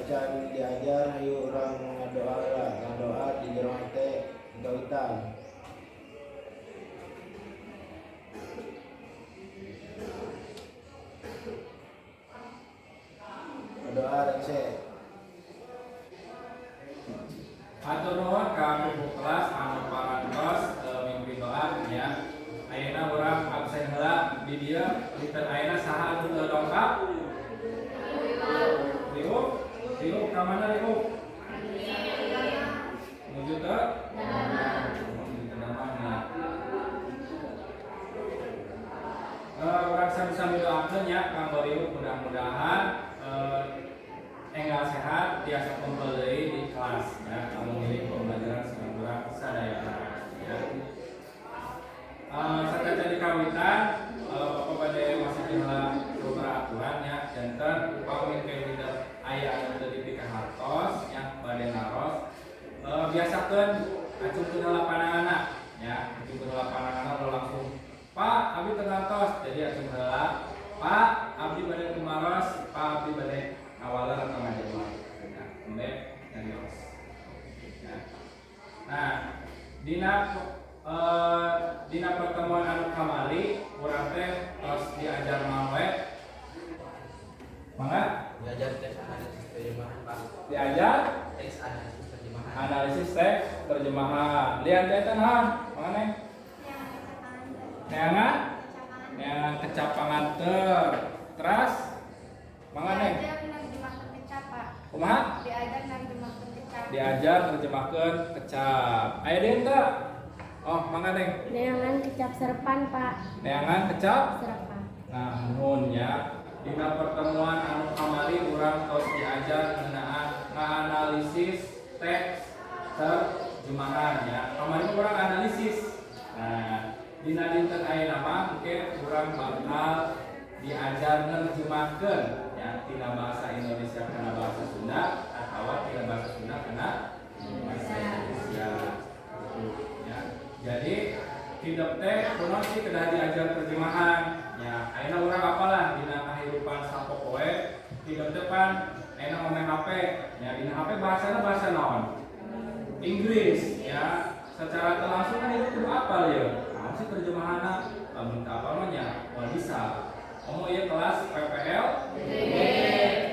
can diajar hayu urang ngadoa lah, ngadoa di jero hate gawitan. Doa rese. Atur nuhun ka ibu kelas anu parantos mimpi doa nya. Ayeuna urang absen heula di dieu dinten ayeuna saha anu teu dongkap? Riu ka mana Riu? Menuju ke urang sami-sami doakeun nya kanggo Riu mudah-mudahan enggal sehat tiasa kumpul deui di kelas ya, kamu milih pembelajaran sareng sadaya ya. Saat jadi kawitan Bapak bade masih heula beberapa aturan ya, janten upami leader aya anu teu dipikah hartos nya bade naros biasakeun acungkeun heula pananganna ya, acungkeun heula pananganna langsung Pak abdi teu ngantos, jadi acung heula Pak abdi bade kumaros, Pak abdi bade awalan atau ngajalan, embek nyarios. Nah, dina pertemuan anu kamari, urang teh tos diajar mawe, mangga? Diajar teks analisis terjemahan Pak. Diajar Teks analisis terjemahan. Analisis teks terjemahan. Lihat jalan ha, mana? Neangan kecapangan teras, mangga kumaha? Diajar terjemahkeun kecap. Aya deui teu? Oh, mangga Neng. Neangan kecap serpan, Pak. Neangan kecap Serpan. Nah, nuhun ya. Dina pertemuan anu kamari urang tos diajar ngeunaan nganalisis teks terjemahan ya. Kamari urang analisis. Nah, dina dinten ayeuna mah engke urang bakal diajar nerjemahkeun ya tina bahasa Indonesia kana bahasa Sunda atau tina bahasa Sunda kana bahasa Indonesia gitu ya. Jadi hidup teh kunaon sih kedah diajar terjemahan ya. Ayeuna urang apalah dina kahirupan sapopoe hidup teh pan ayeuna ngomong HP ya, dina HP bahasana bahasa naon? Inggris ya. Secara teu langsung kan itu kudu apal ya. Naon sih terjemahanna? Lamun teu apal mah nya moal bisa. Omo ieu kelas PPL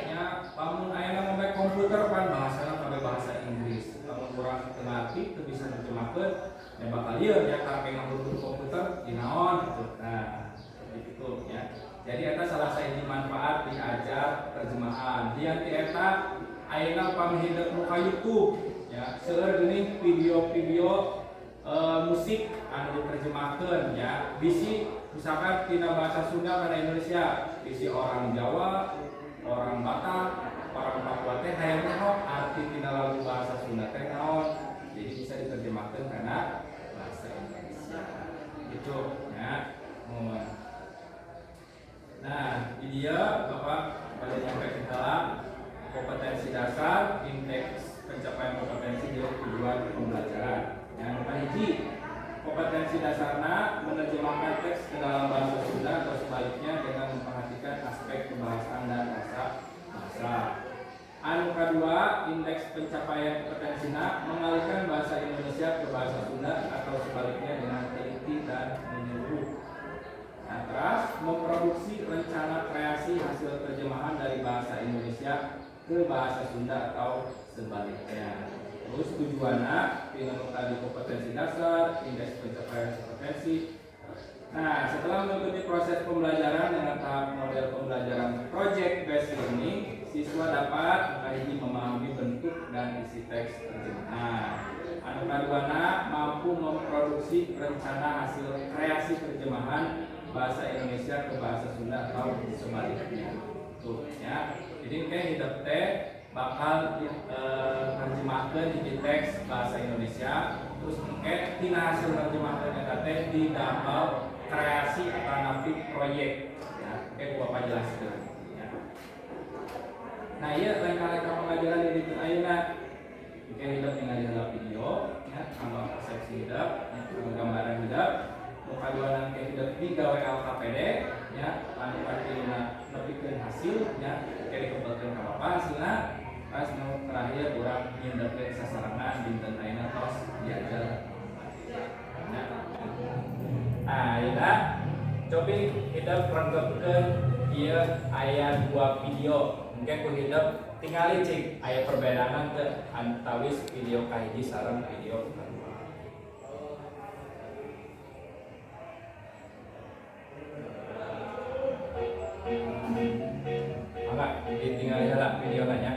nya lamun ayeuna ngombe komputer pan bahasana kabeh bahasa Inggris. Lamun urang teu ngarti teu bisa nerjemahkeun ya bakal ieu nya karek ngahurung komputer di naon gitu. Nah, seperti itu ya. Jadi eta salah sahiji manfaat diajar terjemahan. Dieu ti eta ayeuna upami hideuk nu ka YouTube ya, seueur geuning video-video musik anu diterjemahkeun ya. Bisi misalkan tina bahasa Sunda kana Indonesia, bisi orang Jawa, orang Batak, orang Papua teh hayang naon arti tina lagu bahasa Sunda teh naon. Jadi bisa diterjemahkeun kana bahasa Indonesia. Gitu ya. Nah, di dia Bapak pada nyampe kita kompetensi dasar, indeks pencapaian kompetensi jadi tujuan pembelajaran. Yang hiji, kompetensi dasarnya menerjemahkan teks ke dalam bahasa Sunda atau sebaliknya dengan memperhatikan aspek kebahasaan dan bahasa. Anu kedua, indeks pencapaian kompetensinya mengalihkan bahasa Indonesia ke bahasa Sunda atau sebaliknya dengan teliti dan menyeluruh. Nah, terus memproduksi rencana kreasi hasil terjemahan dari bahasa Indonesia ke bahasa Sunda atau sebaliknya. Terus tujuannya dengan tadi kompetensi dasar, indeks pencapaian kompetensi. Nah, setelah mengikuti proses pembelajaran dengan tahap model pembelajaran project based learning, siswa dapat memahami bentuk dan isi teks terjemahan. Anu kaduana mampu memproduksi rencana hasil kreasi terjemahan bahasa Indonesia ke bahasa Sunda atau sebaliknya. Tuh ya. Jadi kayak hidup teh bakal terjemahkan di teks bahasa Indonesia, terus mungkin tina hasil terjemahkan eta teh didamel kreasi atau napi proyek ya. Kayak Bapak jelaskan ya. Nah, ieu reka-reka pengajaran di dieu ayeuna mungkin hidup tinggal di dalam video ya, tambah persepsi hidup ya, gambaran hidup kaduanan ke hidup digawe LKPD ya, anu artinya nepikeun hasil ya, kayak dikumpulkeun ka Bapak hasilna. Pas nu terakhir urang nyendepkeun sasarangan dinten ayeuna tos diajar. Ayeuna cobi hidup rengkepkeun ieu aya 2 video. Mungkin ku hidup tingali cik aya perbedaan teu antawis video kahiji sareng video kedua. Mangga ditinggali heula video nya.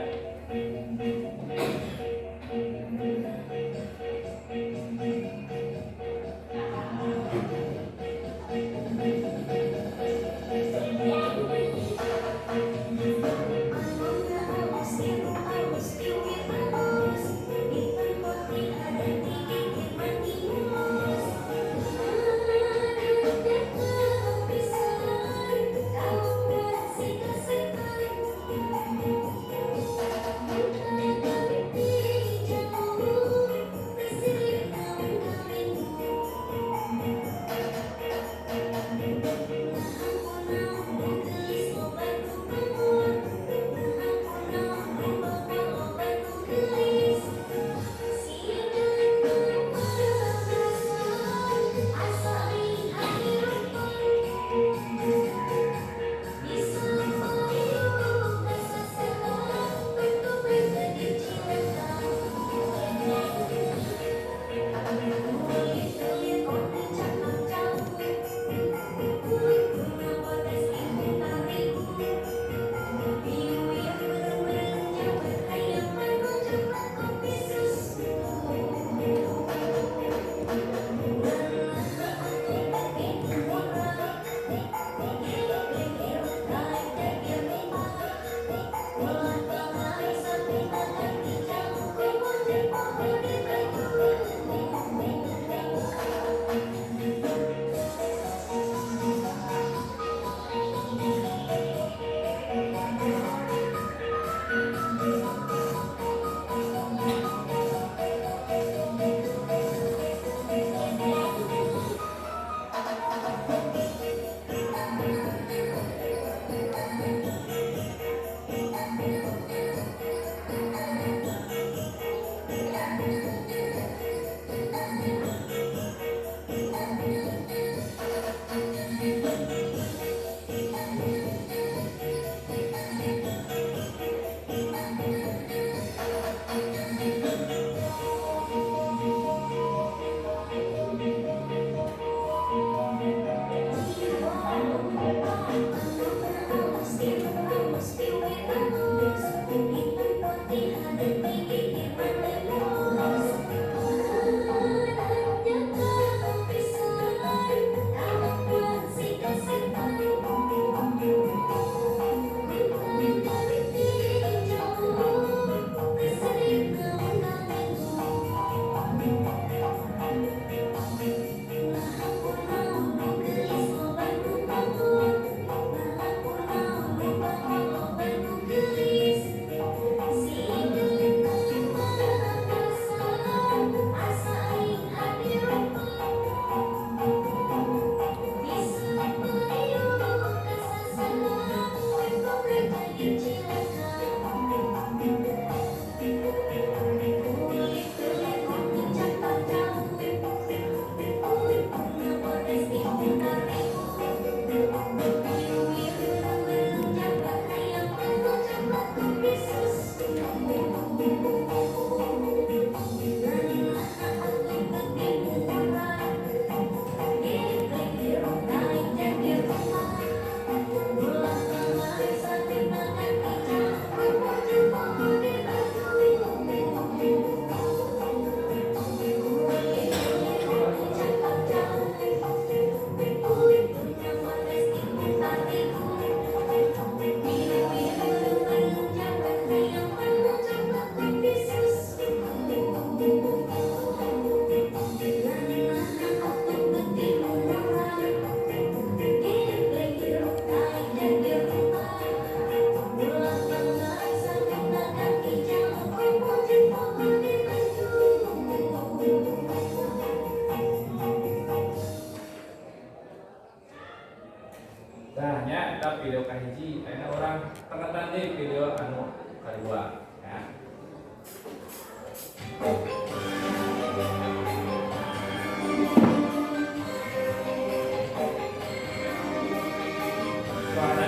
Suara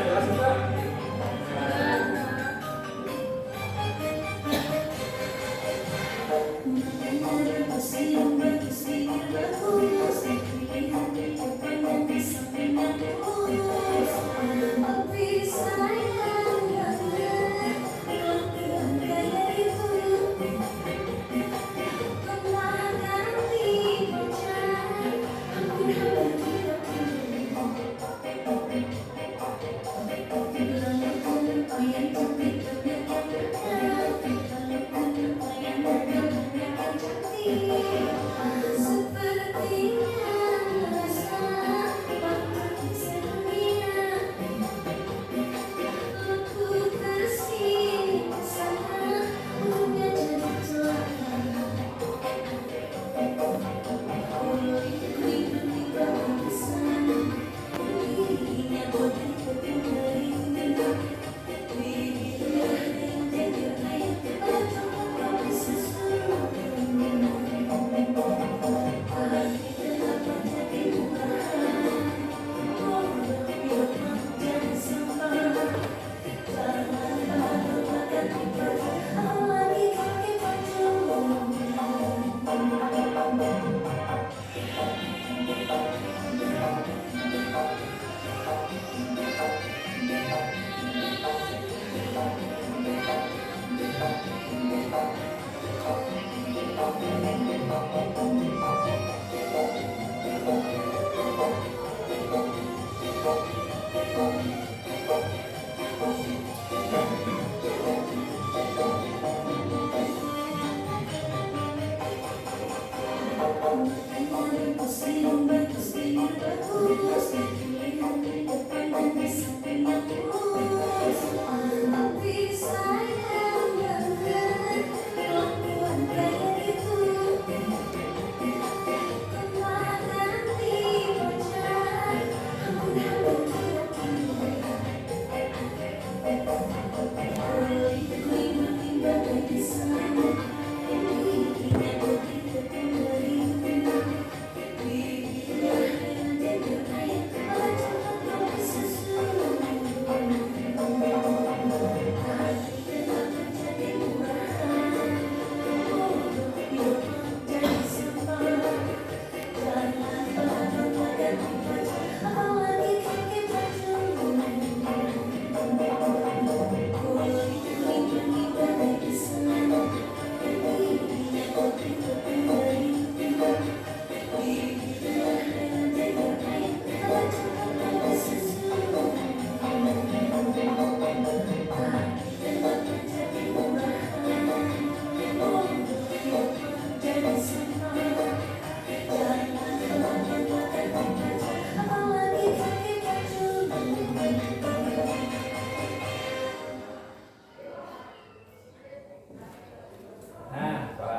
jelas enggak?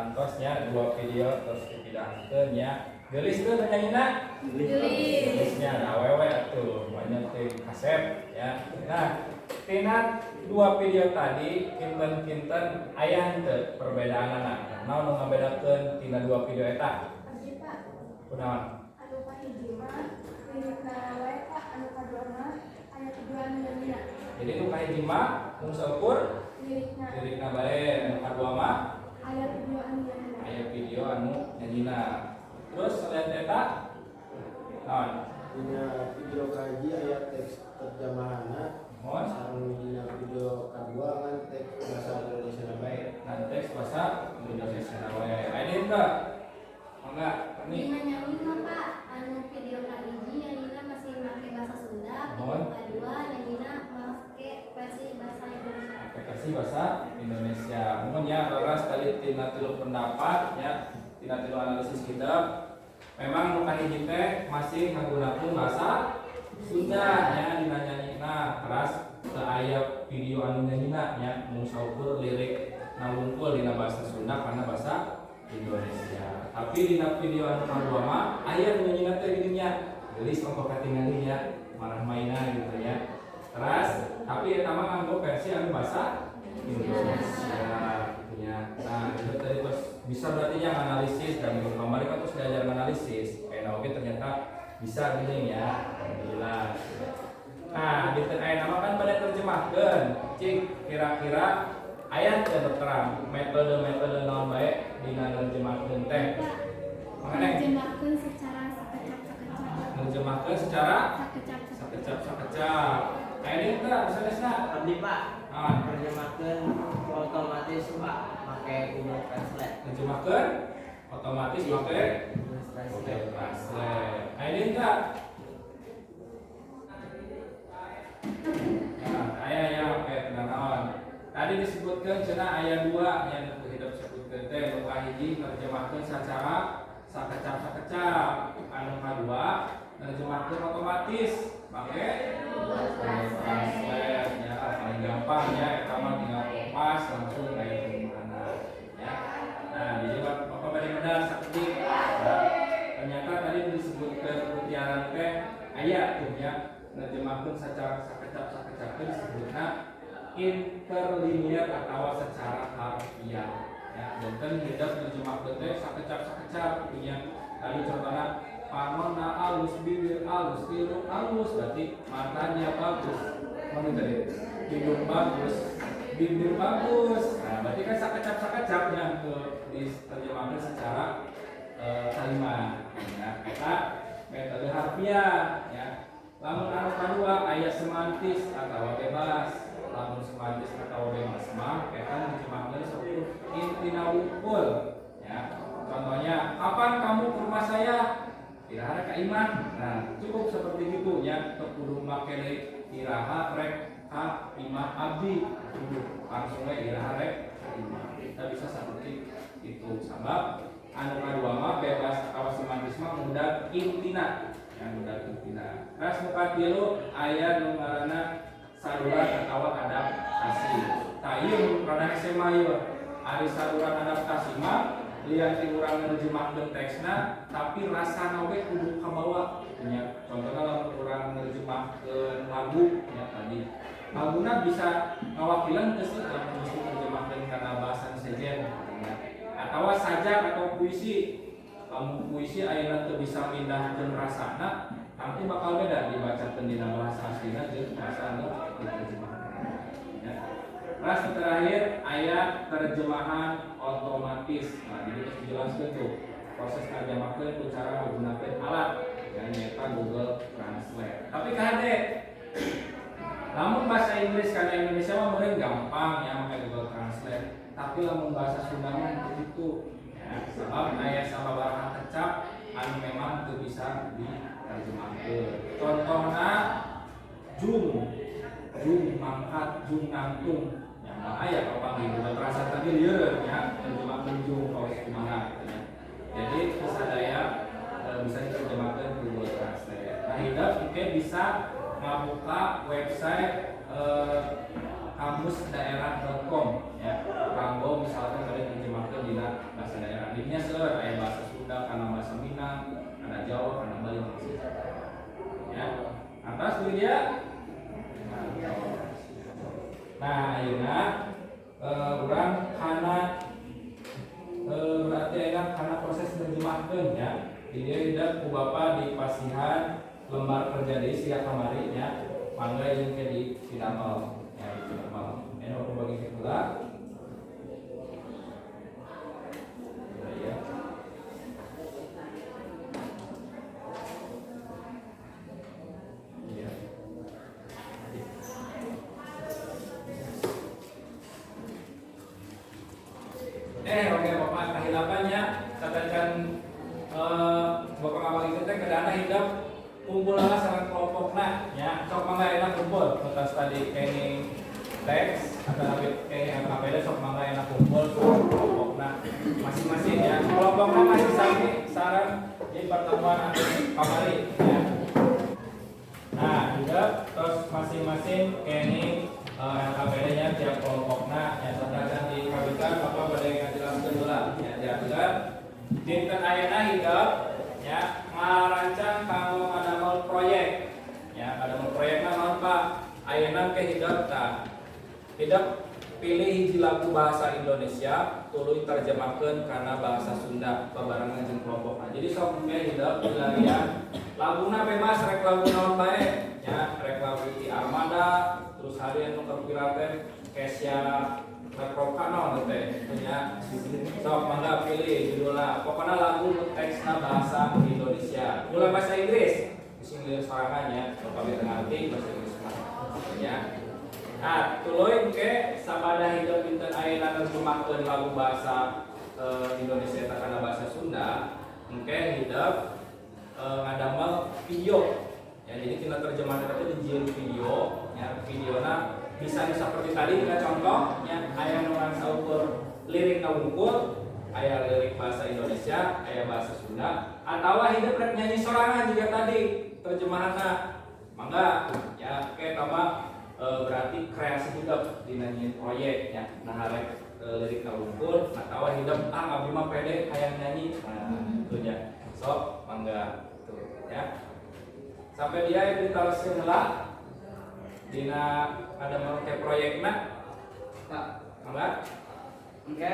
Kosnya dua video terus dipindahkeun ya. Geulis teh nyanyiina? Geulisnya awewe tuh banyak teh kasep ya. Nah, tina dua video tadi kinten-kinten aya henteu perbedaanana. Naon nu ngabedakeun tina dua video eta? Abdi Pak, Kunaon? anu kahiji mah lirikna wae Pak, anu kadua mah aya tujuan nyanyian. Jadi nu kahiji mah nu seukur lirikna bae, anu kadua mah Aya tujuan nyanyian. aya video anu nyanyina. Terus selain eta naon? Dina video kaji aya teks terjemahanna. Mohon Sareng dina video kedua kan teks bahasa Indonesia na bae. dan teks bahasa Indonesia wae. Aya enggak? Enggak, ini Ini nyanyian mah Pak, anu video kahiji nyanyian masih make bahasa Sunda, Mohon. video kedua nyanyian make versi bahasa Indonesia. aplikasi bahasa Indonesia. Mohon ya laras kali tina tilu pendapat ya, tina tilu analisis kita. Memang nu kahiji teh masih nggunakeun bahasa Sunda ya dina nyanyina keras teu aya video anu nyanyina ya mung saukur lirik nangungkul dina bahasa Sunda karena bahasa Indonesia. Tapi dina video anu kadua mah aya nu nyanyina teh didinya geulis ongko katingali ya marah mainan gitu ya. Keras tapi eta mah nganggo versi anu bahasa Indonesia gitu ya. Nah, itu tadi pas bisa berarti yang analisis dan minggu kemarin kan terus diajar analisis. Oke ternyata bisa gini ya. Alhamdulillah. Nah, di ayat nama kan pada terjemahkan. Cik kira-kira ayat yang terterang metode-metode non baik dina nerjemahkeun teh. Makanya Menerjemahkan secara sakecap-sakecap. nerjemahkeun secara Sakecap-sakecap. sakecap. Ayat ini teh misalnya Abdi Pak, ah, terjemahkan otomatis Pak, pakai Google Translate. nerjemahkeun otomatis pakai Google Translate. Translate. Ayat ini teh ayah yang pakai penanawan. Tadi disebutkan cenah ayat 2 yang hidup sebutkeun teh luka hiji nerjemahkeun secara sakecap-sakecap. Anu kadua nerjemahkeun otomatis pakai translate ya paling gampang ya eta mah tinggal pas langsung kayak gimana ya. Nah, jadi Bapak bari medal sakti. Nah, ternyata tadi disebutkan mutiara teh ayat tuh ya nerjemahkeun secara sakecap-sakecap disebutna interlinear atau secara harfiah ya. Dan hidup nerjemahkeun teh sakecap-sakecap punya tadi contohnya panonna alus bibir alus hidung alus berarti matanya bagus mana tadi hidung bagus bibir bagus. Nah berarti kan sakecap-sakecap yang diterjemahkan secara kalimat ya. Kita metode harfiah ya. Lamun anu kadua ayat semantis atau bebas. Lamun semantis atau bebas mah kita nerjemahkeun seperti intina wungkul ya. Contohnya, kapan kamu ke rumah saya? Iraha ka iman. Nah, cukup seperti itu ya. Teu kudu make deui iraha rek ka imah abdi. Kudu langsung we iraha rek ka imah. Kita bisa seperti itu. Sabab anu kadua mah bebas atau semantis mah mudah intina. Yang mudah intina. Ras muka 3 aya nu ngaranna saluran atau adaptasi. Tah ieu rada SMA ieu. Ari saluran adaptasi mah lihat urang nerjemahkeun teksna tapi rasana we kudu kabawa nya. Contohna lamun urang nerjemahkeun lagu nya tadi. Laguna bisa ngawakilan teu sih lamun mesti nerjemahkeun kana bahasan sejen nya. Atawa sajak atau puisi. Lamun puisi ayeuna teu bisa mindahkeun rasana, nanti bakal beda dibacakeun dina bahasa aslina jeung bahasa anu diterjemahkeun. Ya. Ras terakhir ayat terjemahan otomatis. Nah, jadi harus dijelaskan tuh proses terjemahkeun ku cara menggunakan alat yang nyata Google Translate. Tapi kade lamun bahasa Inggris kana Indonesia mah meureun gampang ya make Google Translate. Tapi lamun bahasa Sunda mah begitu. Ya, sebab aya sababaraha kecap anu memang teu bisa diterjemahkeun. Contohna jung mangkat, jung nangtung. Aya kapang Google Translate tadi lieur nya terjemahkeun jung kaos kumaha ya. Jadi sadaya bisa diterjemahkeun Google Translate. Nah, hidup oke bisa ngabuka website kamusdaerah.com ya. Kanggo misalkan tadi terjemahkeun dina bahasa daerah. Dinya seueur aya bahasa Sunda kana bahasa Minang, kana Jawa, kana Bali ya. Atas dulu dia. Nah, ayeuna urang kana berarti ayeuna kana proses nerjemahkeun ya. Di dieu hidup ku Bapa di pasihan lembar kerja deui sia kamari nya. Mangga jeung ke di Pidamel ya di Pidamel. Eno aku bagi heula. Ya. Oke Bapak kahilapannya katakan Bapak ngabang itu teh kedana hidup kumpulna sareng kelompokna ya sok mangga enak kumpul terus tadi kenging teks atau kenging APD sok mangga enak kumpul kelompokna masing-masing ya kelompokna masih sami sareng di pertemuan kamari ya. Nah juga terus masing-masing kenging LKPD nya tiap kelompokna ya sadar di kawitan Bapak boleh ngajelaskeun heula ya jaga dinten ayeuna hidup ya ngarancang kanggo ngadamel proyek ya ngadamel proyekna naon Pak ayeuna ke hidup tah hidup pilih hiji lagu bahasa Indonesia tuluy terjemahkeun kana bahasa Sunda babarengan jeung kelompokna. Jadi sok ge hidup pilarian laguna bebas rek lagu naon bae nya, rek lagu ti Armada terus harian nu kapiraten Kesya Reproka naon teh nya. Sok mangga pilih judulna pokona lagu teksna bahasa Indonesia. Judul bahasa Inggris sing lieur sorangan nya upami ngarti bahasa Inggris nya. Nah, tuluy ke sabada hidup pinten ayeuna nerjemahkeun lagu bahasa Indonesia kana bahasa Sunda, engke hidup ngadamel video. Ya, jadi tina terjemahan itu dijieun video, ya videona bisa seperti tadi kita contoh nya aya nu saukur lirik ngawungkul, aya lirik bahasa Indonesia, aya bahasa Sunda, atawa hidup rek nyanyi sorangan juga tadi terjemahanna. Mangga ya ke tambah berarti kreasi hidup di nyanyi proyek ya, nah rek lirik ngawungkul atawa hidup abdi mah pede hayang nyanyi, nah itu ya sok mangga tuh ya sampai dia ditaluskeun heula dina ada make proyekna Pak, mangga engke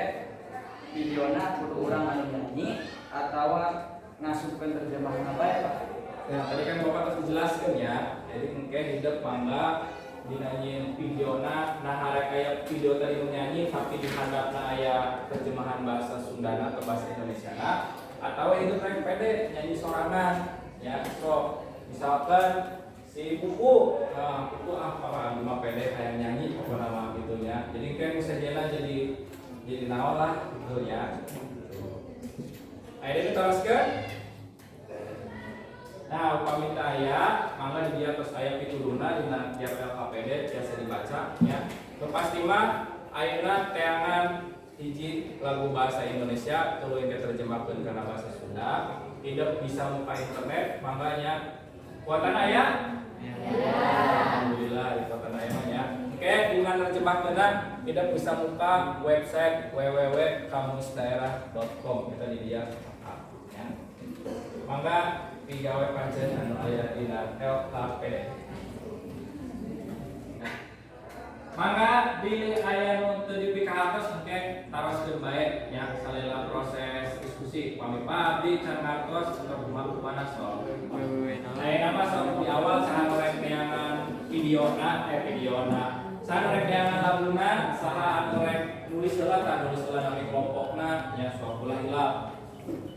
videona kudu urang anu nyanyi atawa ngasupkeun terjemahan bae Pak. ya tadi kan bapak harus dijelaskan ya, jadi engke hidup mangga dinyanyiin videona nah harek aya video tadi nyanyi tapi di handapna aya terjemahan bahasa Sundana atau bahasa Indonesiana atau hidup rek pede nyanyi sorangan ya. So misalkan si Pupu Pupu apa cuma pede kayak nyanyi apa nama gitu ya, jadi kan sajana jadi naon lah gitu ya. Akhirnya diteruskan. Nah, upami aya mangga di dia terus aya pituluna dina tiap LKPD biasa dibaca ya. Pasti mah ayeuna teangan hiji lagu bahasa Indonesia tuluy diterjemahkeun kana bahasa Sunda, tidak bisa muka internet, makanya kuatan aya? Ya. Alhamdulillah di kuatan aya mah ya. Oke, dengan terjemahkeunna tidak bisa muka website www.kamusdaerah.com kita di dia ya. Mangga digawe pancen anu aya dina LKPD. Mangga di aya nu teu dipikahatos engke taroskeun bae nya salela proses diskusi pami abdi can ngartos untuk kumaha sok. Ayeuna mah sok di awal saha rek neangan videona saha rek neangan laguna saha anu rek nulis heula nami kelompokna nya sok ulah hilap.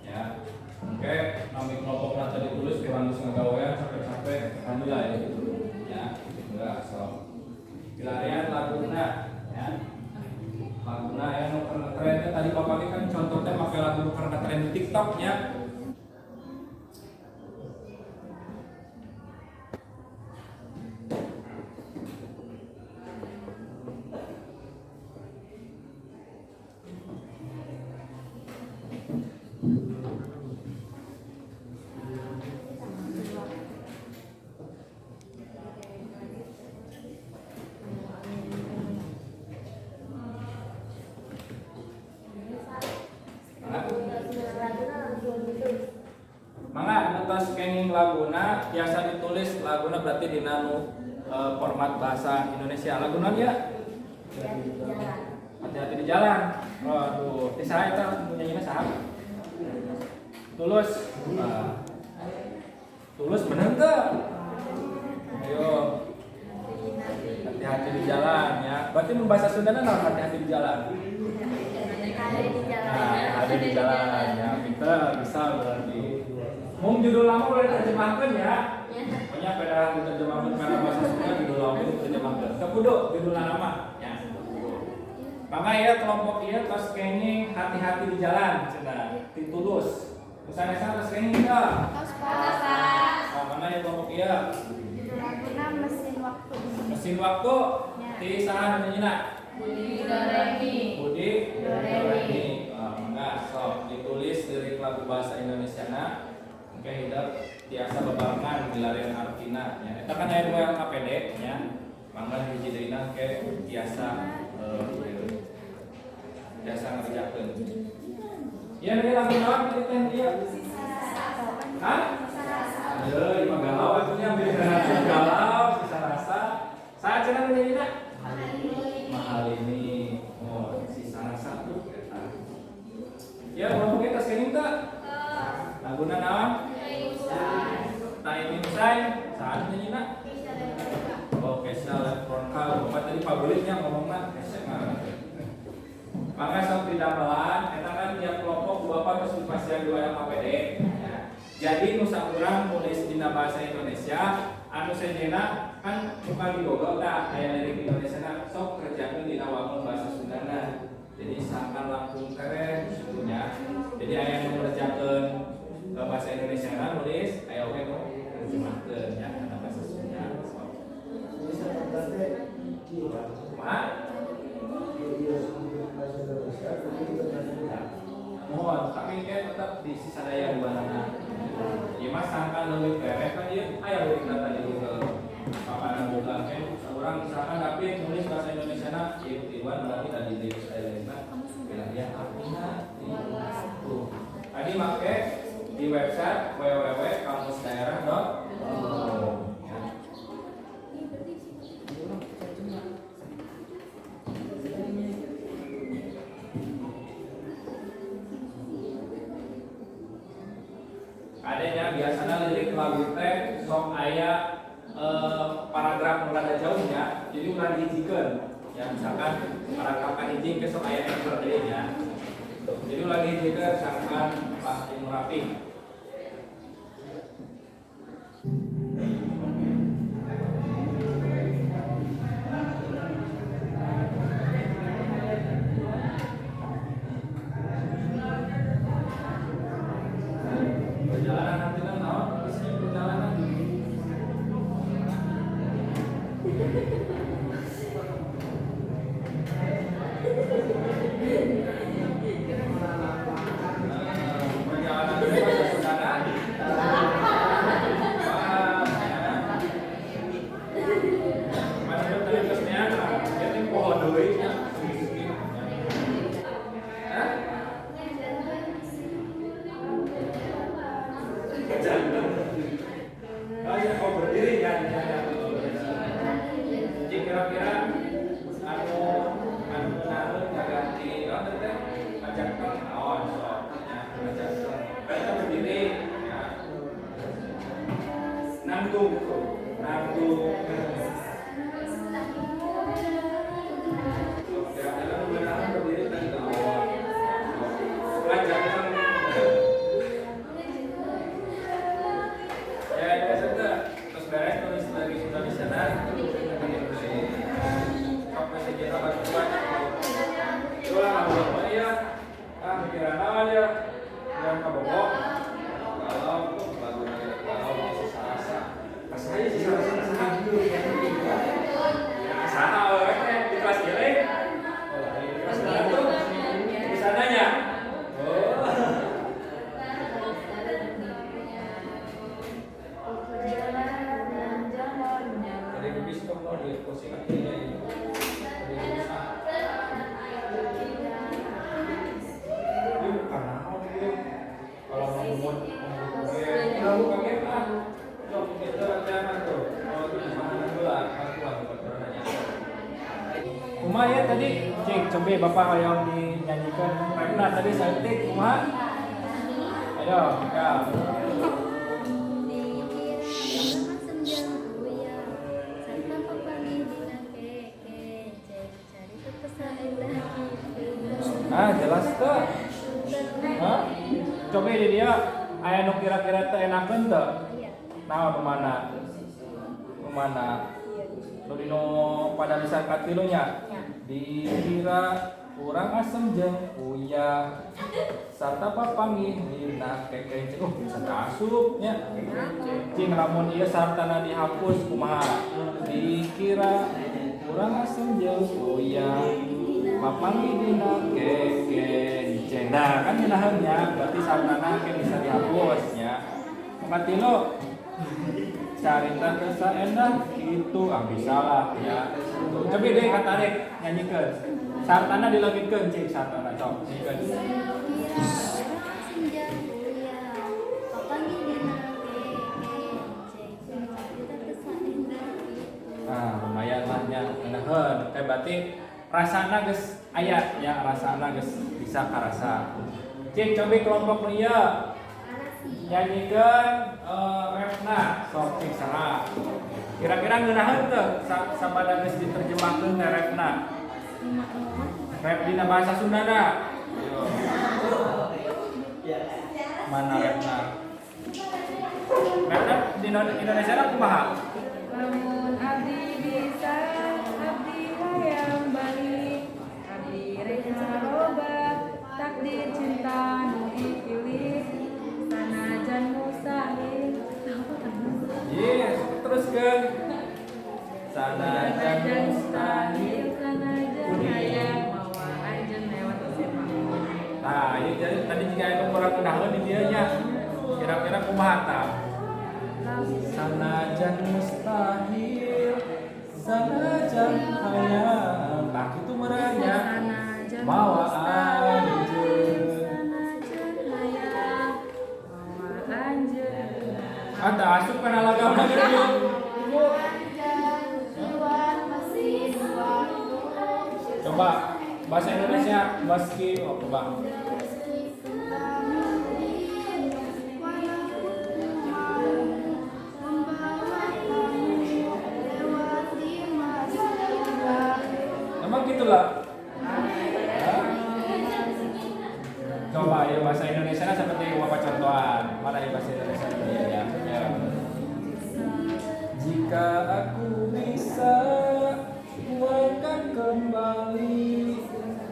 Ya. Oke, nami kelompokna tadi tulis kurang geus ngagawean capek-capek alhamdulillah ya gitu. Ya, enggak sok pilarian laguna ya, laguna yang karena trennya tadi bapak kan contohnya pakai lagu karena tren di TikTok ya. Mangga ngetos kenging laguna biasa ditulis laguna berarti di nanu format bahasa Indonesia. Laguna ya? Hati-hati di jalan. Waduh, di saya itu nyanyinya saha? Tulus. Tulus bener tuh. Ayo. Hati-hati di jalan ya. Berarti bahasa Sunda naon hati-hati di jalan? Ada di jalan ya. Kita bisa berarti. Mau judul lama boleh terjemahkan ya. Pokoknya pada diterjemahkan karena bahasa Sunda judul lama diterjemahkan. Kepudo judul nama ya. Maka ya kelompok ieu tos kenging hati-hati di jalan cenah ditulus. Misalnya tos kenging enggak? Tos Pak. Mana ya kelompok ieu? Laguna mesin waktu. Mesin waktu di saha nyanyiina? Budi Doremi. Budi Doremi. Mangga sok ditulis lirik lagu bahasa Indonesiana. Oke, hidup biasa bebarengan dilarian artina ya. Eta kan aya dua KPD nya. Mangga hiji deuna ke biasa biasa ngerjakeun. Ieu dia lagu naon teh dia? Hah? Aduh, imah galau atunya galau bisa rasa. Saha cenah nyanyiina? Mahal ini. Laguna naon? Time Inside. Saat nyanyi. Oh, Kesha Electronica. Bapak tadi pabriknya ngomongna Kesha. Maka sok didamelan, eta kan tiap kelompok Bapak mesti pasien 2 KPD. Ya. Jadi nusa urang nulis dina bahasa Indonesia, anu sejenna kan bukan di Google tah aya lirik Indonesia na sok kerjakeun dina wangun bahasa Sundana. Jadi sangkan langsung keren sebetulnya. Jadi aya nu ngerjakeun bahasa Indonesia na nulis, aya oge nu terjemahkeun ya kana bahasa Sunda. Bisa terganti. Kumaha? Mohon, tapi kan tetap di sisa daya di mana. Ya mas sangkan lebih beres kan dia, ayo lirik data di Google. Paparan Google kan, orang misalkan tapi nulis bahasa Indonesia na, Iwan berarti tadi di Indonesia, bilang dia artinya itu. Tadi make di website www.kamusdaerah.com. Adanya biasanya lirik lagu teh sok aya paragraf mulai jauhnya, jadi ulah dihijikeun. Ya misalkan paragraf kahiji ke sok aya enter deui nya. Jadi ulah dihijikeun sangkan pasti rapi. Perjalanan nanti kan naon? Isinya perjalanan. Perjalanan itu bahasa Sundana. Mana tadi terusnya? Jadi pohon deui nya. Oh berdiri kan? Jadi kira-kira anu menaruh ganti ajak awan soalnya ajak kita berdiri ya. Nanggung kira-kira menaruh berdiri tadi awan ajak terus beres tulis lagi sudah di sana sampai sejarah bantuan itulah apa ya pikiran awal ya yang kabobok kalau sisa-sisa pas aja sisa-sisa sana orangnya di kelas jelek di kelas jelek tuh di sananya dari kubis kok mau di posisi akhirnya ini karena kalau mau kamu kaget ah coba kita rencana tuh kalau itu di mana dulu kumaha tadi cek coba bapak yang dinyanyikan Regna tadi cantik kumaha ayo ya jelas tuh. Hah? Coba di dia aya nu kira-kira teu enakeun teu? Nah, kemana? Nu dino pada lisan katilunya. Dikira urang asem jeung uyah sarta papanggih dina kekece. Bisa asup nya. Cing lamun ieu sartana dihapus kumaha? Dikira urang asem jeung uyah papanggih dina kekece. Nah, kan dinaheunnya berarti sartana ke bisa dihapusnya. Makatilo carita teu saendah kitu bisa lah ya. Coba deh katarik nyanyikeun. Sartana dilengitkeun cing sartana cok. Nyanyikeun. Nah, lumayan lah nya ngeunaheun. Berarti rasana geus aya ya rasana geus bisa karasa. Cing coba kelompok nu ieu. nyanyikan refna sok saha. Kira-kira ngeunaheun teu sabada geus diterjemahkeun teh refna. Ref dina bahasa Sundana. Yo. Mana refna? Refna di Indonesia na kumaha? Lamun abdi bisa abdi hayang balik abdi rek ngaroba takdir cinta nu dipilih sanajan mustahil. Yes, teruskeun. Sanajan mustahil. Sanajan hayang mawa anjeun lewat sepak. Nah, ieu jadi tadi jika anu kurang kenaheun di dieu nya. Kira-kira kumaha tah? Sanajan mustahil, sanajan hayang. Nah, kitu meureunya. Mawa anjeun. Sanajan hayang mawa anjeun. Ada asup kana lagam geus. Coba bahasa Indonesia meski coba. Emang gitulah. Coba ya bahasa Indonesia seperti apa contohan? Mana ya bahasa Indonesia ya? Jika aku bisa, ku akan kembali,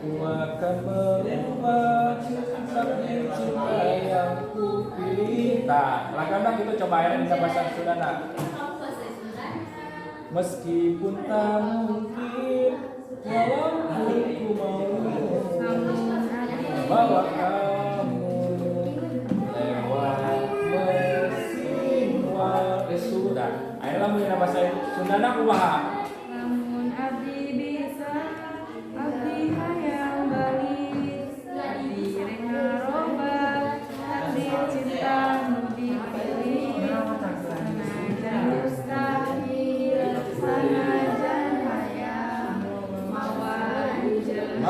ku akan merubah takdir cinta yang ku pilih. Nah, lagu kita coba ya di bahasa Sundana. Meskipun tak mungkin, walaupun ku mau bawa kamu lewat mesin sudah. Ayo lah mengenai bahasa Sundana kumaha. Lamun abdi bisa abdi hayang balik abdi rek ngaroba takdir cinta nu dipilih sanajan mustahil sanajan hayang mawa anjeun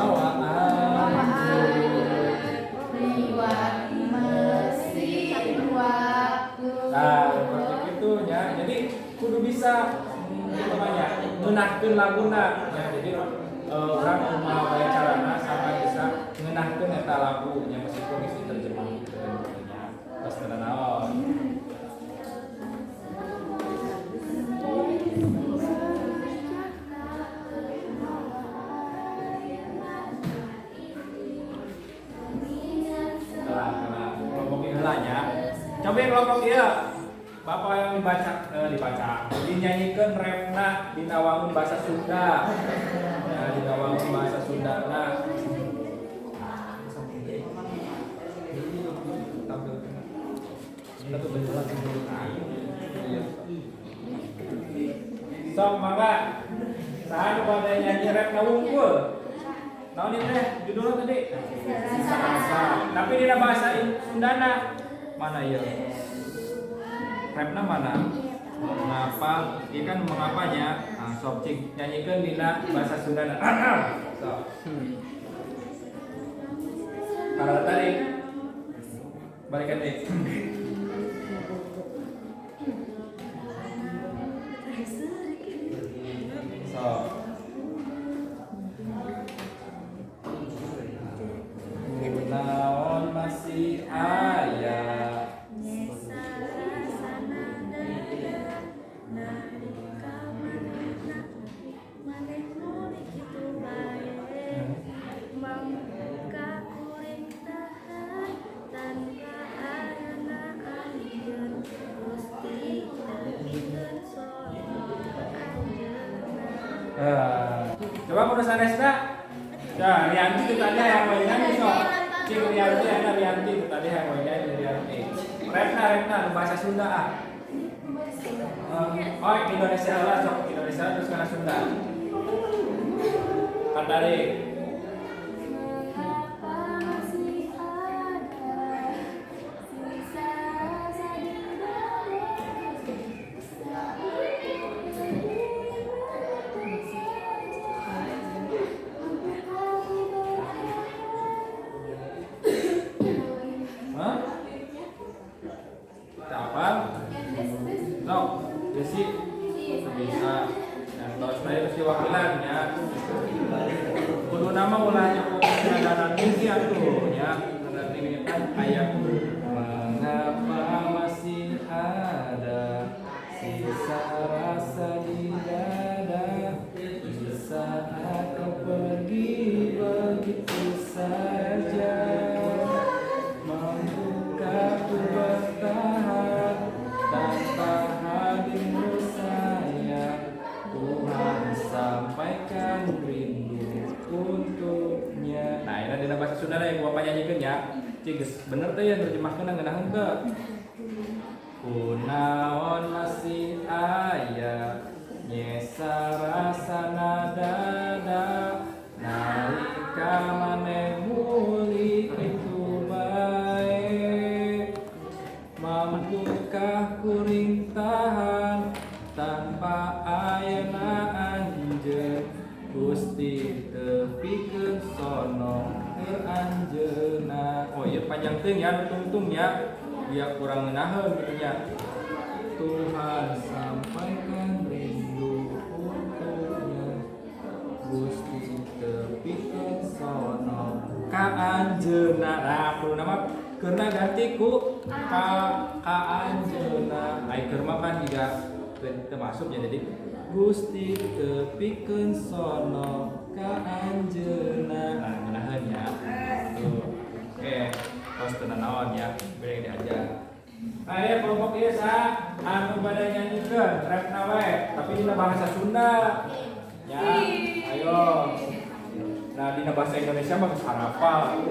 liwat mesin waktu. Nah, seperti itu ya. Jadi kudu bisa namanya ngeunahkeun laguna. Ya, jadi orang mau baca carana sama bisa ngeunahkeun eta lagu nya meskipun geus diterjemah gitu nya. Pas kana naon. Kelompok heulanya. Coba kelompok ieu. Bapak yang dibaca. Dinyanyikan refna dina wangun bahasa Sunda. Ya, dina wangun bahasa Sunda. Nah. Kita tuh beneran dulu. Iya. Sok mangga. Saha pada nyanyi refna wungkul. Naon ieu teh judulna tadi? Sisa. Tapi dina bahasa Sundana mana ieu? Refna mana? Mengapa? Ini kan mengapanya? Nah, sok cik nyanyikan dina bahasa Sundana. Sok. Karena tadi balikan deh. Sok. Naon masih aya. Coba menurut Sanesna, ya Rianti itu tadi yang mainan so, cik Rianti ada Rianti itu tadi yang mainan Rianti. Refna bahasa Sunda ah. Oh Indonesia lah sok Indonesia terus karena Sunda. Kandari. perwakilannya. Kudu nama ulahnya pokoknya tinggi atuh ya. Nanti kan ayat mengapa masih ada sisa rasa di dada di saat kau pergi begitu saja. Mampukah ku bertahan tanpa hadirmu sayang? Tuhan sampaikan rindu untuknya. Nah ini dina bahasa Sunda yang gua nyanyikan ya. Ciges bener tuh ya terjemahkan ngeunahkeun teu. Kunaon masih aya nyesa rasana dada nalika maneh muli itu bae. Mampukah kuring tahan tanpa ayeuna anjeun Gusti tepikeun sono teu anjeunna. Oh iya panjang teuing ya tungtung ya. Dia kurang ngeunaheun gitu nya. Tuhan sampaikan rindu untuknya Gusti tepikeun sono ka anjeunna. Nah kudu nama keurna ganti ku ka anjeunna. Ai keur mah kan juga termasuk ya jadi Gusti tepikeun sono ka anjeunna. Nah ngeunaheun ya. Tuh. Oke, tos teu naon ya, bere diajar. Aya kelompok ieu sa anu bade nyanyikeun repna we, tapi dina bahasa Sunda. Ya, ayo. Nah, dina bahasa Indonesia mah geus harapal.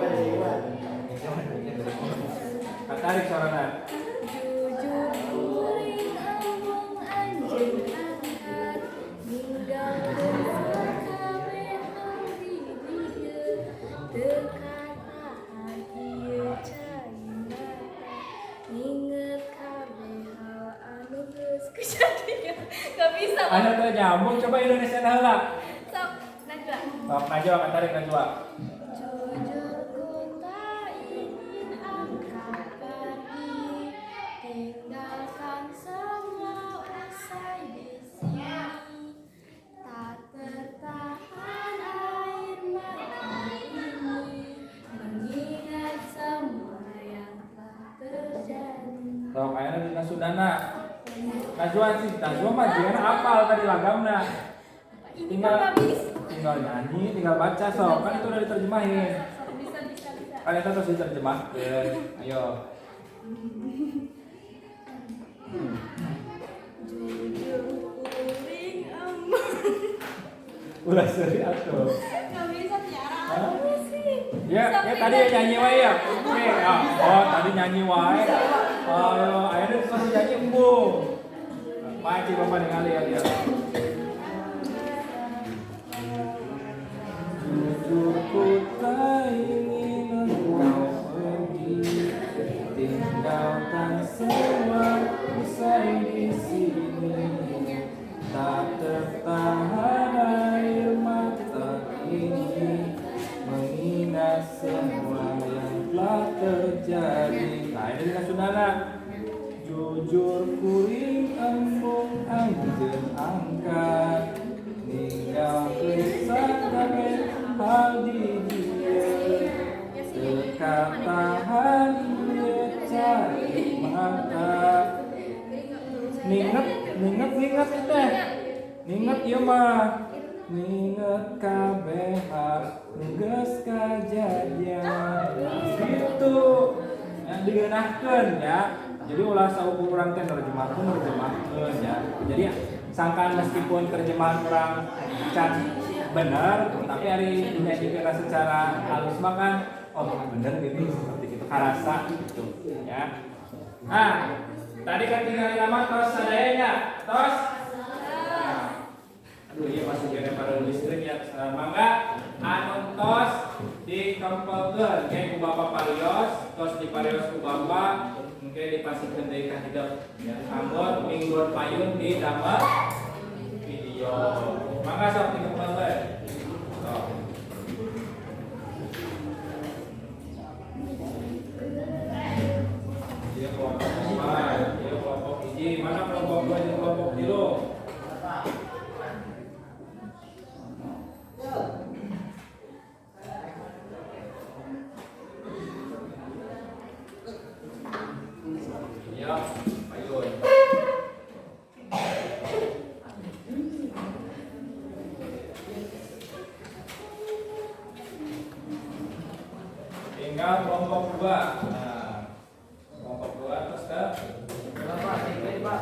Katarik sorana. Jujur kuring among anjeun angkat ninggalkeun sakawe hal di dieu teu kataan ieu cai mata inget kabeh hal anu geus kejadian. Gak bisa Anu teh nyambung coba Indonesia heula. sok Najwa. Sok Najwa katarik Najwa. Jujur ku tak ingin angkat kaki tinggalkan semua usai di sini tak tertahan air mata ini mengingat semua yang telah terjadi. Sok aya dina Sundana. Najwa sih, Najwa mah jeung apal tadi lagamna. Ini Tinggal Papa bis. tinggal nyanyi, tinggal baca sok. Kan itu udah diterjemahin. Bisa. Kan itu terus diterjemahkeun. Ayo. Jujur kuring among. Ulah seri atuh. Gak bisa tiara Hah? apa sih? Ya, ya tadi ya nyanyi wae ya. Oke, oh tadi nyanyi wae. Ayo, ayeuna masih nyanyi embung. Maci Bapak ningali ya dia. Jujur ku tak ingin engkau pergi, tinggalkan semua usai di sini. Tak tertahan air mata ini mengingat semua yang telah terjadi. Nah ini dengan saudara. Jujur kuring embung anjeun angkat ninggalkeun sakabe hal di dieu teu katahan ieu cari mata. Ninget teh. Ninget ieu mah. Ninget kabeh geus kajadian. Gitu. Yang digeunahkeun ya. Jadi ulah saukur urang teh nerjemahkeun ya. Jadi sangkan meskipun terjemahan urang can bener, tapi hari dinyanyikan secara halus mah kan oh bener gini seperti itu karasa gitu ya. Nah, tadi kan tinggal nama tos sadayanya. Tos. Nah, aduh iya masih jadi para listrik ya. Mangga anu tos dikempelkeun ke ku Bapak Parios, tos di Parios ku Bapak mungkin dipasihkeun deui ka hidup ya. Anggon minggon payun di damel video. Mangga sok dikempelkeun. Sok. Dia kelompok 5, dia kelompok hiji, mana kelompok 2 jeung kelompok 3? siap payun. Tinggal kelompok 2. Nah, kelompok 2 terus ke Berapa? Tinggal Pak.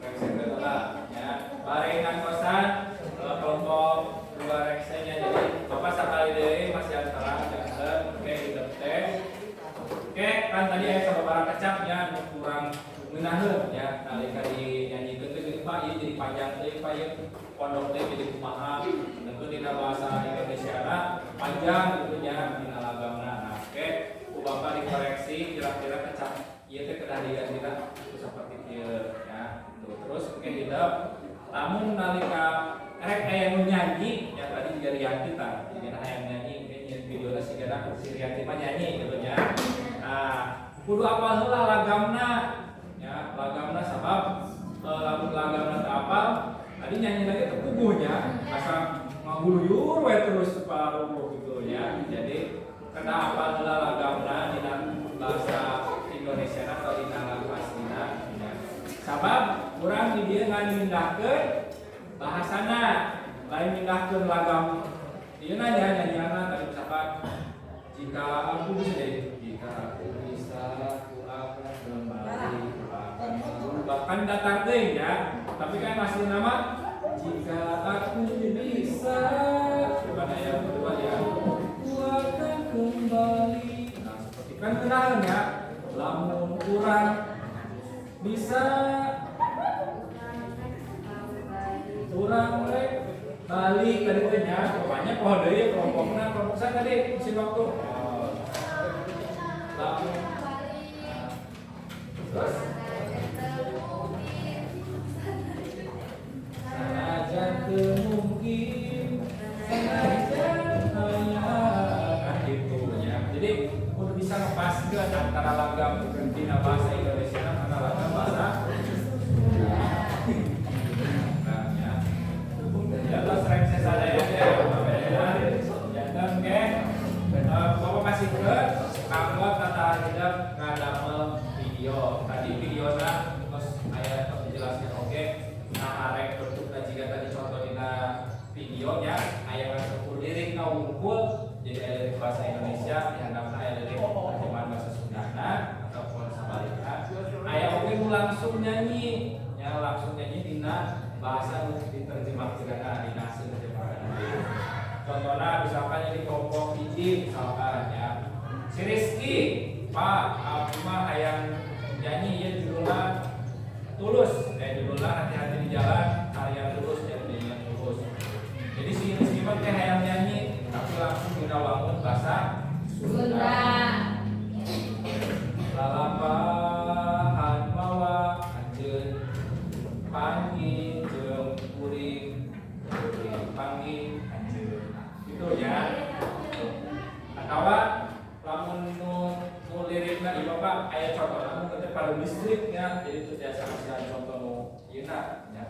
reksen kedua ya. Barengan kosan kelompok 2 reksennya jadi Bapak sekali deui masih antara jangan oke hidup teh. Oke, kan tadi aya sababaraha kecap ya kurang ngeunaheun ya nalika dinyanyi teh Pak ieu jadi panjang teh Pak ieu pondok teh jadi kumaha tentu dina bahasa Indonesia panjang gitu nya dina lagamna. Nah, oke, ku Bapak dikoreksi kira-kira kecap ieu teh kedah digantina seperti kieu ya. Terus oke hidup lamun nalika rek aya nu nyanyi ya tadi juga Rianti tah jadi aya nyanyi mungkin videona sigana si Rianti mah nyanyi gitu nya. Nah, kudu apal heula lagamna ya, lagamna sabab lamun lagamna teu apal tadi nyanyi lagi teu puguhnya asa ngaguluyur we terus paruh gitu ya. Jadi kena apal heula lagamna dina bahasa Indonesia atau dina lagu aslina ya. Sabab urang di dieu ngan mindahkeun bahasana lain mindahkeun lagam ieu nyanyianna tadi misalkan jika aku bisa jadi jika aku bisa aku akan kembali akan bahkan datang teh ya tapi kan masih nama jika aku bisa gimana ya kedua ya aku akan kembali. Nah seperti kan kenalan ya lamun kurang bisa kurang rek balik tadi teh nya pokoknya pohon deui kelompok saya tadi mesin waktu lamun terus sanajan teu mungkin sanajan hanya kan gitu ya. Jadi kudu bisa ngepaskeun antara lagam dina bahasa Indonesia dan lagam bahasa terus reksa sadaya jantan ke Bapak kasih ke anggot kata hidup ngadamel video tadi videona terus aya menjelaskan oke nah arek bentukna jika tadi contoh dina videonya aya ngasepul lirik kaungkul jadi aya lirik bahasa Indonesia dianggapna aya lirik terjemahan bahasa Sundana ataupun sabalikna aya oke nu langsung nyanyi ya langsung nyanyi dina bahasa diterjemahkan di hasil terjemahan. Contohnya misalkan jadi kelompok hiji misalkan ya si Rizky Pak aku mah hayang nyanyi ya judulnya tulus judulnya hati-hati di jalan karya tulus jadi nyanyian tulus. Jadi si Rizky mah kayak hayang nyanyi tapi langsung kita wangun bahasa Sunda. Lalampahan mawa anjeun panggil jeung kuring panggil anjeun gitu ya. Atawa lamun nu lirikna ieu Bapak aya contoh lamun teh pada distrik ya jadi itu biasa kasih contoh nu ieu na ya.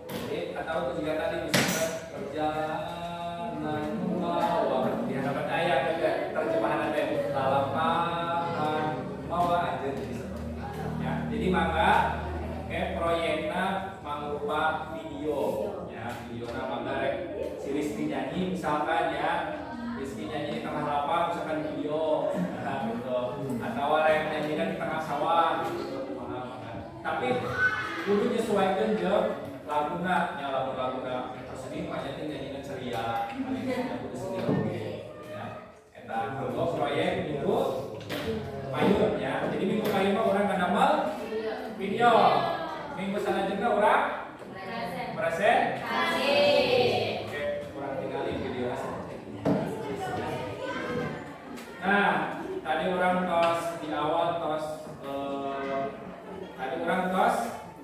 Jadi atau juga tadi misalkan perjalanan mawa di hadapan aya teh terjemahan teh lalampahan mawa anjeun jadi seperti ya. Jadi maka proyekna mangrupa video ya videona mangga rek si Rizky nyanyi misalkan ya Rizky nyanyi di tengah lapang misalkan video nah gitu atau rek nyanyi di tengah sawah gitu tapi kudu nyesuaikeun jeung laguna nya lagu-laguna sedih banyak nyanyian ceria anu kudu sedih oge ya eta mangga proyek minggu payun ya jadi minggu payun mah urang ngadamel video minggu selanjutnya orang presentasi. Oke, kurang tinggalin video nah tadi orang tos di awal tos tadi orang tos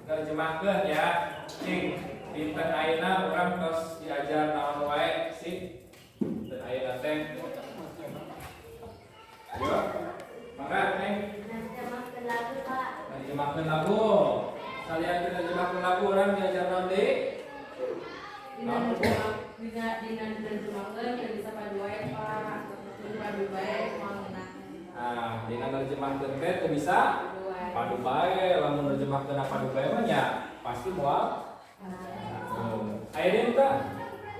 terjemahkan ya cing dinten ayeuna orang tos diajar naon wae sih dan ayeuna teh ayo mangga neng terjemahkan lagu kalian kita terjemahkan lagu orang diajar nanti dina terjemahkan bisa padu wae Pak padu bae mau menang Nah, dina nerjemahkeun teh teu bisa padu bae, lamun nerjemahkeun padu bae mah nya pasti moal. Aya deui teh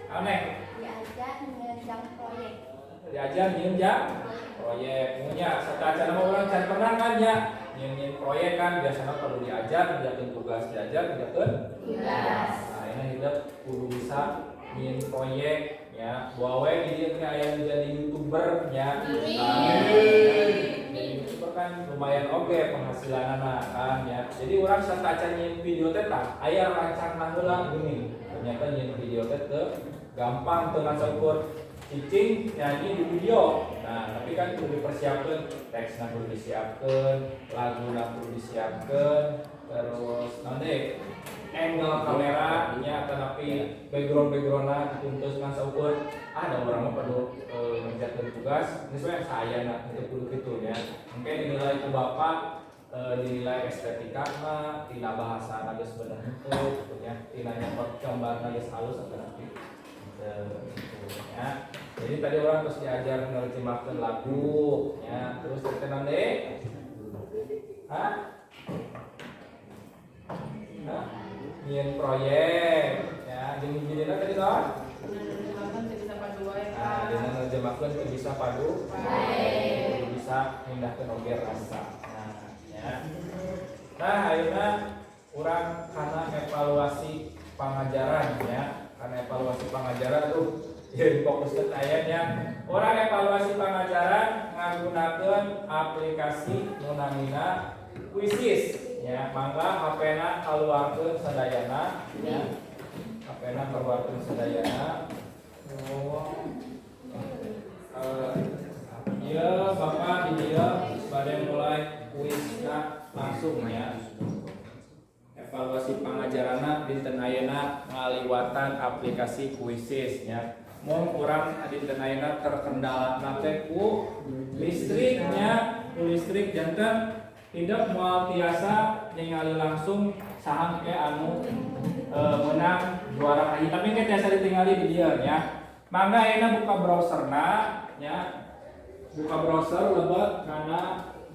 aneh. Diajar ngerjang proyek. Diajar nyieun jang proyek. Munya satacana mah urang can pernah kan nya nyieun proyek kan biasana perlu diajar, ngerjakeun tugas diajar, ngerjakeun tugas. Nah, ini hidup kudu bisa nyieun proyek ya, bawa di dia aya jadi YouTuber nya. Jadi YouTuber kan lumayan oke penghasilanana kan ya. Jadi urang satacana nyieun video teh tah aya rancana heula geuning. Ternyata nyieun video teh teu gampang teu ngaseukeun cicing nyanyi di video. Nah, tapi kan kudu dipersiapkeun, teksna kudu disiapkeun, laguna kudu disiapkeun, terus nanti angle kamera nya tetapi background-backgroundna dituntut ngaseukeun. Ada orang mah perlu ngerjakeun tugas, geus we saya teu kudu kitu nya. Engke dinilai ku bapak dinilai estetika mah, tina bahasa geus bener henteu gitu nya. Tina nyokot gambarna geus halus atau nanti ya. Jadi tadi orang terus diajar nerjemahkeun lagu ya, terus kita nanti nyieun proyek ya, jeung hiji-hijina tadi toh. Nah, dina nerjemahkeun teu bisa padu bae, teu bisa mindahkeun oge rasa. Nah, ya. Nah, ayeuna urang kana evaluasi pangajaran ya. Karena evaluasi pangajaran tuh jadi fokus ke ayatnya. Orang evaluasi pangajaran nggunakeun aplikasi nu namina Quizzes ya. Mangga HP-na kaluarkeun sadayana ya. HP-na kaluarkeun sadayana. Ieu Bapak di dieu bade mulai kuisna langsung ya. Evaluasi pangajaranna dinten ayeuna ngaliwatan aplikasi Quizzes ya. Mun urang dinten ayeuna terkendala teh ku listriknya, ku listrik janten tidak moal tiasa ningali langsung saha ke anu menang juara haji, tapi ke tiasa ditingali di dieu nya. Mangga ayeuna buka browserna nya. Buka browser lebet kana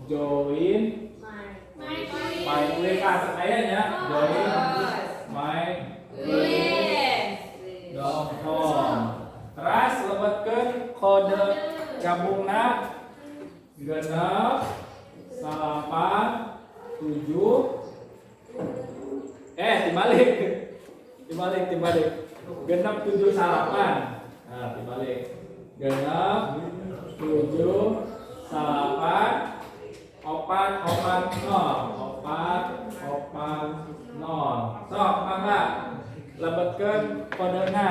join my quiz ayahnya join my quiz.com. Terus lebetkeun kode gabungna 6 8 7 dibalik genep 7 salapan. Nah, dibalik genep 7 salapan 4 0. Sok mangga lebetkeun kodena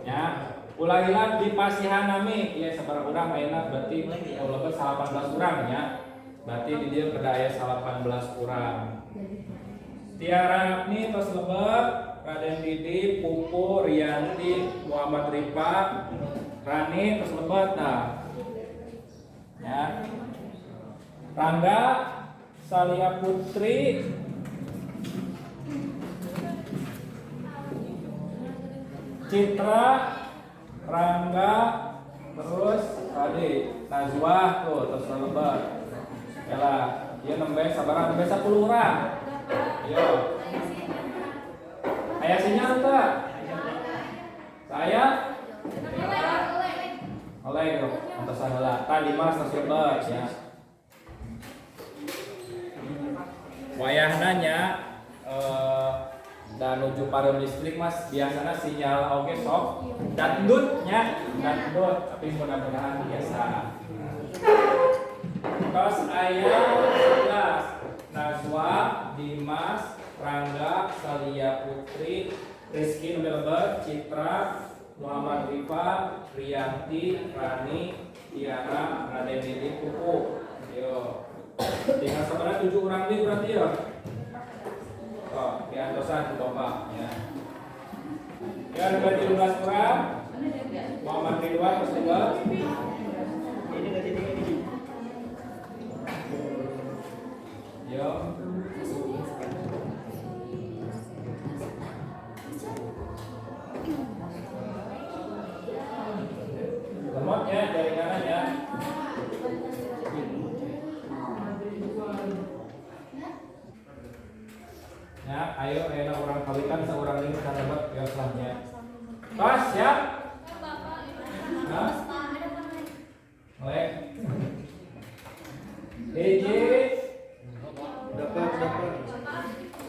ya. Ulangilah di pasihan nami ya sabaraha urang ayeuna berarti lebet 18 urang ya. Berarti di dieu kada aya 18 urang. Tiara ni tos lebet Raden Didi, Pupu, Rianti, Muhammad Rifa, Rani tos lebet nah. Ya. Rangga, Salia Putri, Citra, Rangga, terus tadi Najwa tuh terus lebar. Yalah, dia nembek sabaran nembek 10 urang. Yo. Aya sinyal teh. Saya oleh yo, antos saheula. Tadi mas tos lebar ya. Wayahna nya dan nuju pareum listrik mas biasanya sinyal oge sok dangdut nya dangdut tapi mudah-mudahan biasa. Terus aya 11 Najwa, Dimas, Rangga, Salia Putri, Rizky Leber, Citra, Muhammad Rifa, Rianti, Rani, Tiara, Raden Didi, Pupu. Yo. Tinggal sebenarnya 7 orang ini berarti ya. Oh, diantosan ke Bapak ya. Ya ada berarti 12 orang. Muhammad Ridwan terus juga. Yo. Lemot ya jaringannya ya. Ayo, enak orang kawitan seorang ini kan dapat yang selahnya. Pas, siap? Hah? Lek. Hiji. Dapat.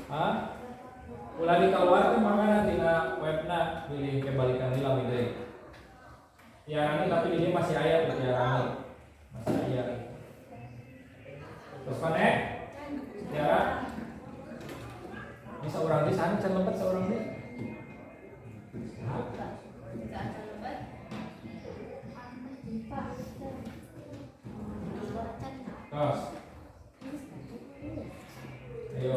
Hah? Ulah dikeluar tuh makanya tina webna pilih kebalikan nilai gitu. Ya ini tapi ini masih ayat sejarah masih ayat. Terus mana? Sejarah. Ini seorang di sana can lempet seorang di. Terus. Ayo.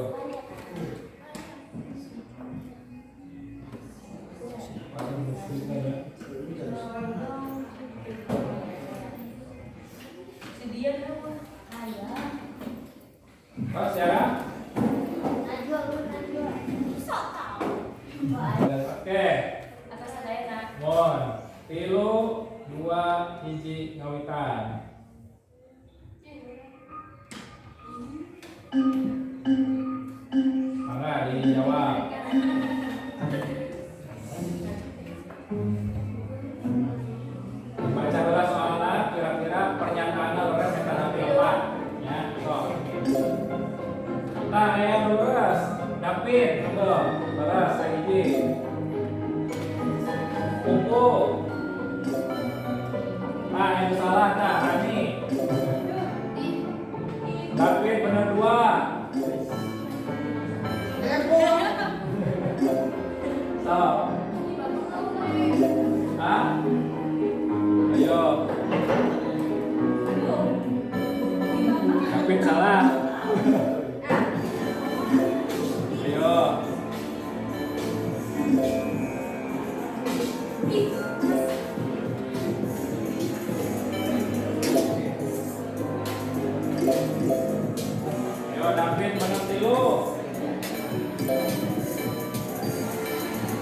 Terus ya. Oke. Mon, 3, 2, 1 ngawitan. Mangga dijawab. Baca dulu soalnya, kira-kira pernyataan lurus yang tadi apa? Ya, sok. Nah, yang lurus, David, tuh, lurus lagi. Kuku. Nah, yang salah, nah, Hani. David benar 2. Stop. Hah? Ayo. David salah. Ayo. Ayo David benar 3.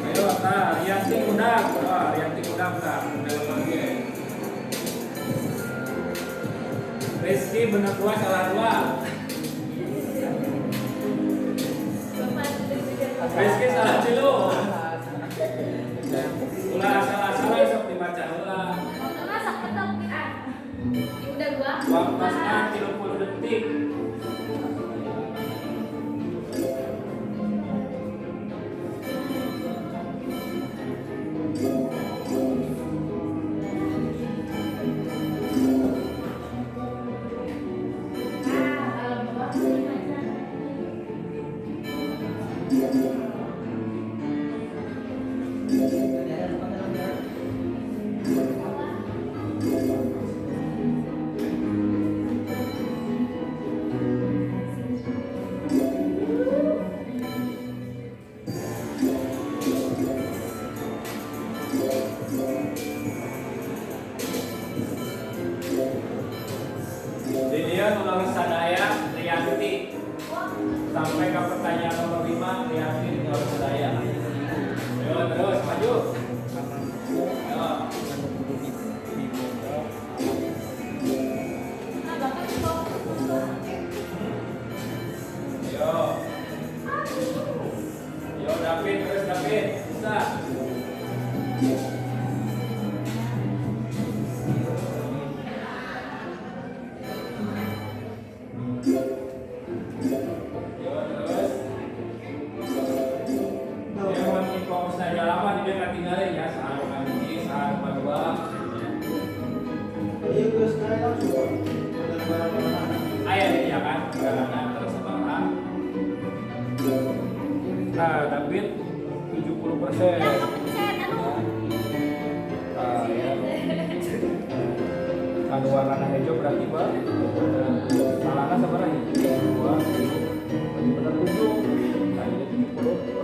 Ayo ta, Rianti udah. Rianti udah ta. Udah lagi. Rizky benar 2 salah 2. Rizky salah 3. Ulah asal-asal sok dibaca ulah. Waktunya 30 detik. Dia nulis sadaya Rianti sampai ke pertanyaan nomor 5. Rianti nulis sadaya. Ayo terus maju. Ayo. Ayo. Ayo David, terus David bisa. Nah, David 70%. Anu warna hijau berarti Pak. Salahnya sebenarnya hijau. 2, benar 7. Nah, ini 70%.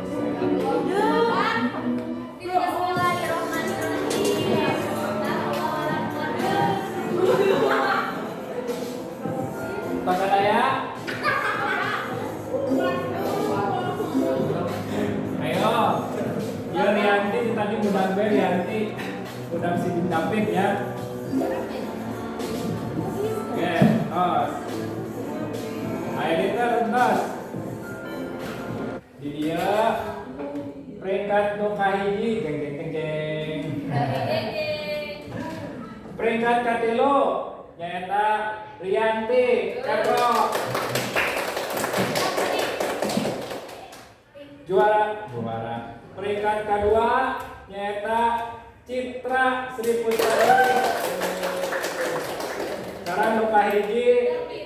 Pasadaya. Ayo. Ya Rianti tadi udah Rianti udah si David ya. Oke, tos. Ayo kita tos. Di dia peringkat nu kahiji geng geng geng geng. Peringkat katilu nyaeta Rianti Kakro. Juara. Peringkat kedua nyaeta Citra Sri Putra. Sekarang nu kahiji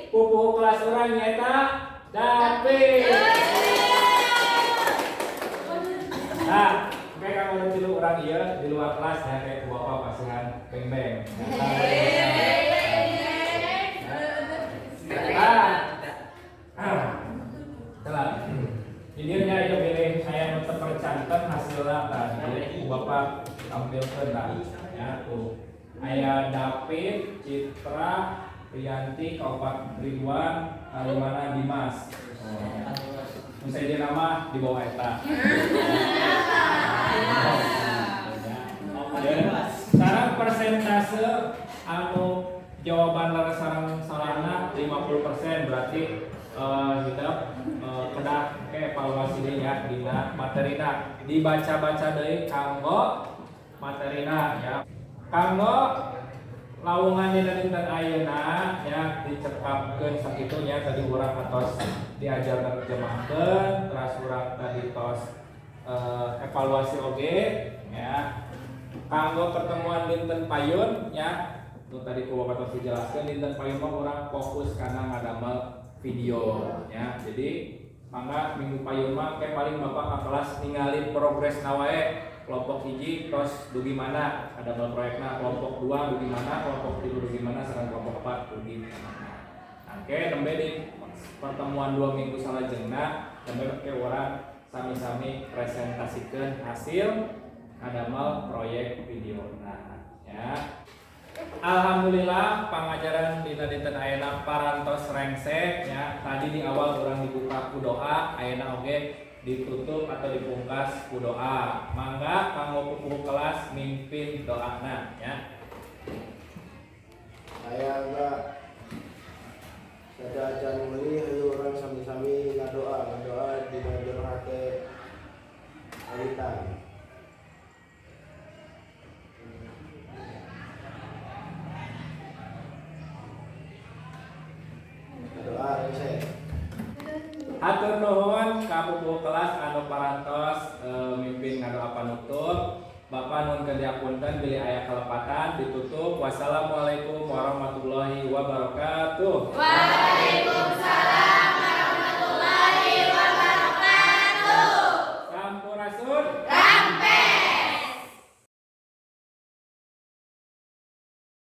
pupuh kelas urang nyaeta David. Nah, kayak kamu ada tilu orang iya di luar kelas ya kayak bapak pasangan beng-beng. Telah. Ini dia itu pilih saya untuk percantan hasilnya tadi. Bapak tampilkan lah ya tuh. Ayah David, Citra, Rianti, Kaupat Ridwan, Alimana Dimas. Saya dia nama di bawah eta. Sekarang persentase anu jawaban sareng salahna 50% berarti kita kedah ke evaluasi deui ya dina materina. Dibaca-baca deui kanggo materina ya. Kanggo lawungan dina dinten ayeuna ya dicekapkeun sakitu nya tadi urang atos diajarkan terjemahkeun teras urang tadi tos evaluasi oge ya. Kanggo pertemuan dinten payun ya nu tadi ku Bapak tos dijelaskeun dinten payun mah urang fokus kana ngadamel video ya. Jadi mangga minggu payun mah ke paling Bapak ka kelas ninggalin progres wae. Kelompok hiji tos dugi mana ada proyekna, kelompok 2 dugi mana, kelompok 3 dugi mana, sareng kelompok 4 dugi mana. Oke, nembe di pertemuan 2 minggu salajengna nembe ke urang sami-sami presentasikan hasil ngadamel proyek video nah ya. Alhamdulillah pengajaran dina dinten ayeuna parantos rengsek ya. Tadi di awal urang dibuka ku doa, ayeuna oge ditutup atau dipungkas ku doa. Mangga kanggo pupuh kelas mimpin doana ya. Saya enggak sada acan meuli hayu urang sami-sami ngadoa di dalam hati alitan. Doa resep. Hatur nuhun ka pupuh kelas anu parantos mimpin ngadoa panutup. Bapak nun kadiapunten bilih aya kalepatan ditutup. Wassalamualaikum warahmatullahi wabarakatuh.